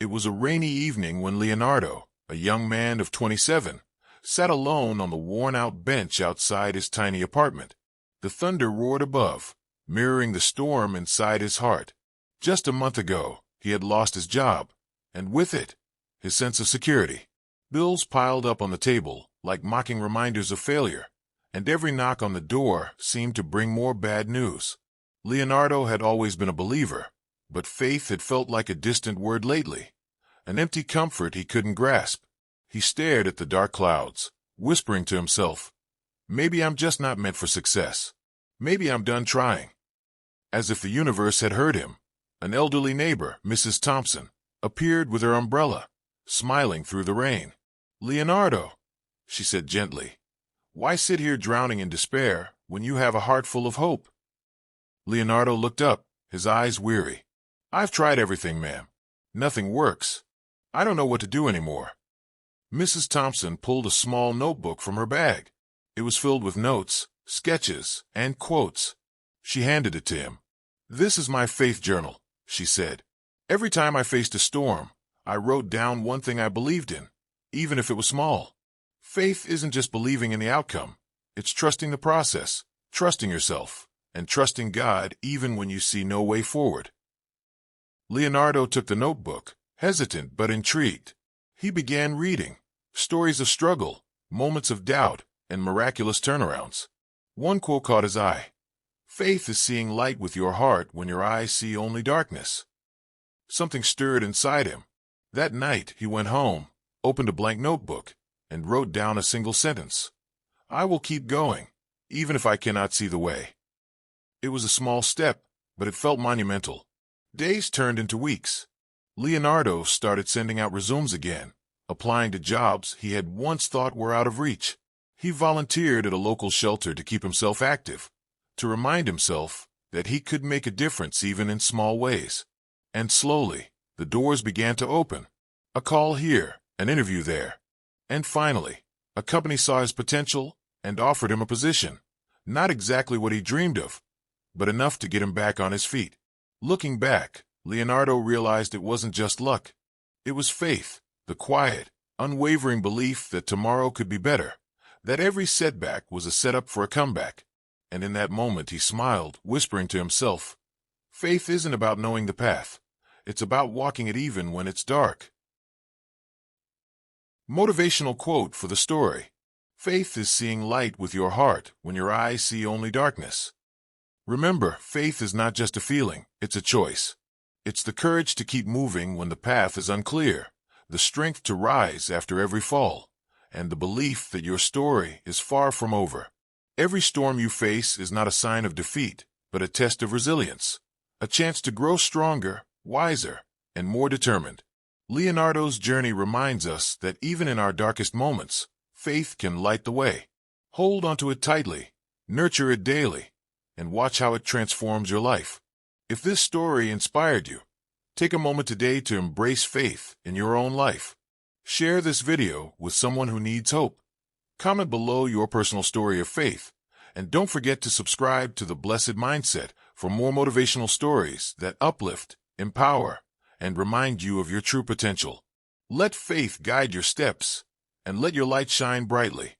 It was a rainy evening when Leonardo, a young man of 27, sat alone on the worn-out bench outside his tiny apartment. The thunder roared above, mirroring the storm inside his heart. Just a month ago, he had lost his job, and with it, his sense of security. Bills piled up on the table, like mocking reminders of failure, and every knock on the door seemed to bring more bad news. Leonardo had always been a believer, but faith had felt like a distant word lately, an empty comfort he couldn't grasp. He stared at the dark clouds, whispering to himself, "Maybe I'm just not meant for success. Maybe I'm done trying." As if the universe had heard him, an elderly neighbor, Mrs. Thompson, appeared with her umbrella, smiling through the rain. "Leonardo," she said gently, "why sit here drowning in despair when you have a heart full of hope?" Leonardo looked up, his eyes weary. "I've tried everything, ma'am. Nothing works. I don't know what to do anymore." Mrs. Thompson pulled a small notebook from her bag. It was filled with notes, sketches, and quotes. She handed it to him. "This is my faith journal," she said. "Every time I faced a storm, I wrote down one thing I believed in, even if it was small. Faith isn't just believing in the outcome. It's trusting the process, trusting yourself, and trusting God even when you see no way forward." Leonardo took the notebook, hesitant but intrigued. He began reading. Stories of struggle, moments of doubt, and miraculous turnarounds. One quote caught his eye. "Faith is seeing light with your heart when your eyes see only darkness." Something stirred inside him. That night he went home, opened a blank notebook, and wrote down a single sentence. "I will keep going, even if I cannot see the way." It was a small step, but it felt monumental. Days turned into weeks. Leonardo started sending out resumes again, applying to jobs he had once thought were out of reach. He volunteered at a local shelter to keep himself active, to remind himself that he could make a difference even in small ways. And slowly, the doors began to open. A call here, an interview there. And finally, a company saw his potential and offered him a position. Not exactly what he dreamed of, but enough to get him back on his feet. Looking back, Leonardo realized it wasn't just luck. It was faith, the quiet, unwavering belief that tomorrow could be better, that every setback was a setup for a comeback. And in that moment he smiled, whispering to himself, "Faith isn't about knowing the path. It's about walking it even when it's dark." Motivational quote for the story. Faith is seeing light with your heart when your eyes see only darkness. Remember, faith is not just a feeling, it's a choice. It's the courage to keep moving when the path is unclear, the strength to rise after every fall, and the belief that your story is far from over. Every storm you face is not a sign of defeat, but a test of resilience, a chance to grow stronger, wiser, and more determined. Leonardo's journey reminds us that even in our darkest moments, faith can light the way. Hold onto it tightly, nurture it daily, and watch how it transforms your life. If this story inspired you, take a moment today to embrace faith in your own life. Share this video with someone who needs hope. Comment below your personal story of faith, and don't forget to subscribe to The Blessed Mindset for more motivational stories that uplift, empower, and remind you of your true potential. Let faith guide your steps, and let your light shine brightly.